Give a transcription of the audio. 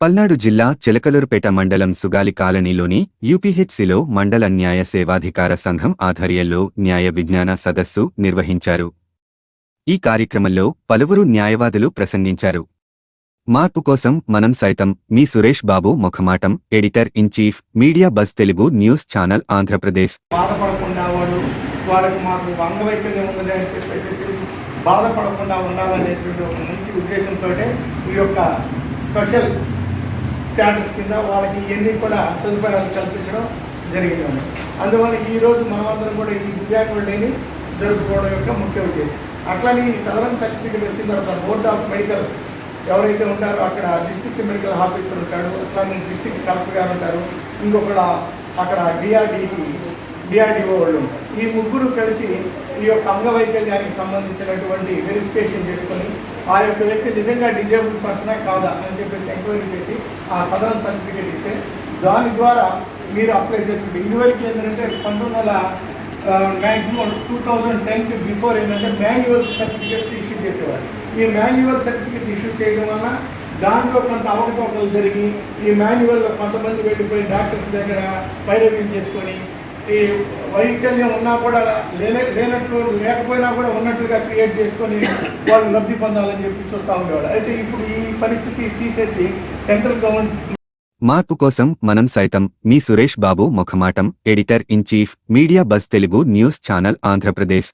పల్నాడు జిల్లా చిలకలూరుపేట మండలం సుగాలి కాలనీలోని యూపీహెచ్సిలో మండల న్యాయ సేవాధికార సంఘం ఆధ్వర్యంలో న్యాయ విజ్ఞాన సదస్సు నిర్వహించారు. ఈ కార్యక్రమంలో పలువురు న్యాయవాదులు ప్రసంగించారు. మార్పు కోసం మనం సైతం మీ సురేష్ బాబు ముఖమాటం, editor in chief, media buzz Telugu news channel Andhra Pradesh. బాధపడకుండా వాళ్ళకి మాకు అంగవైకల్యం ఉందని అని చెప్పేసి బాధపడకుండా ఉండాలనేటువంటి ఒక మంచి ఉద్దేశంతో ఈ యొక్క స్పెషల్ స్టాటస్ కింద వాళ్ళకి ఇవన్నీ కూడా సదుపాయాలు కల్పించడం జరిగిందండి. అందువల్ల ఈరోజు మనమందరం కూడా ఈ దివ్యాంగుల డేని జరుపుకోవడం యొక్క ముఖ్య ఉద్దేశం. అట్లని ఈ సదరన్ సర్టిఫికేట్ వచ్చిన తర్వాత బోర్డ్ ఆఫ్ మెడికల్ ఎవరైతే ఉంటారో అక్కడ డిస్ట్రిక్ట్ మెడికల్ ఆఫీసర్ ఉంటాడు, అట్లానే డిస్ట్రిక్ట్ కలెక్టర్ గారు ఉంటారు, ఇంకొకటి అక్కడ డిఆర్డిఓ వాళ్ళు ఉంటారు. ఈ ముగ్గురు కలిసి ఈ యొక్క అంగవైకల్యానికి సంబంధించినటువంటి వెరిఫికేషన్ చేసుకొని ఆ యొక్క వ్యక్తి నిజంగా డిజేబుల్డ్ పర్సనే కాదా అని చెప్పేసి ఎంక్వైరీ చేసి ఆ సదరన్ సర్టిఫికేట్ ఇస్తే దాని ద్వారా మీరు అప్లై చేసుకుంటే ఇదివరకు ఏంటంటే 2010కి బిఫోర్ ఏంటంటే మాన్యువల్ సర్టిఫికేట్స్ ఇష్యూ చేసేవారు. ఈ మాన్యువల్ సర్టిఫికేట్ ఇష్యూ చేయడం వల్ల దాంట్లో కొంత అవకతవకలు జరిగి ఈ మాన్యువల్లో కొంతమంది వెళ్ళిపోయి డాక్టర్స్ దగ్గర పైరవీలు చేసుకొని ఈ వైకల్యం ఉన్నా కూడా లేనట్లు లేకపోయినా కూడా ఉన్నట్లుగా క్రియేట్ చేసుకొని వాళ్ళు లబ్ధి పొందాలని చెప్పి చూస్తూ ఉండేవాళ్ళు. అయితే ఇప్పుడు ఈ పరిస్థితి తీసేసి సెంట్రల్ గవర్నమెంట్ మార్పు కోసం మనం సైతం మీ సురేష్ బాబు ముఖమాటం, editor in chief, media buzz Telugu news channel Andhra Pradesh.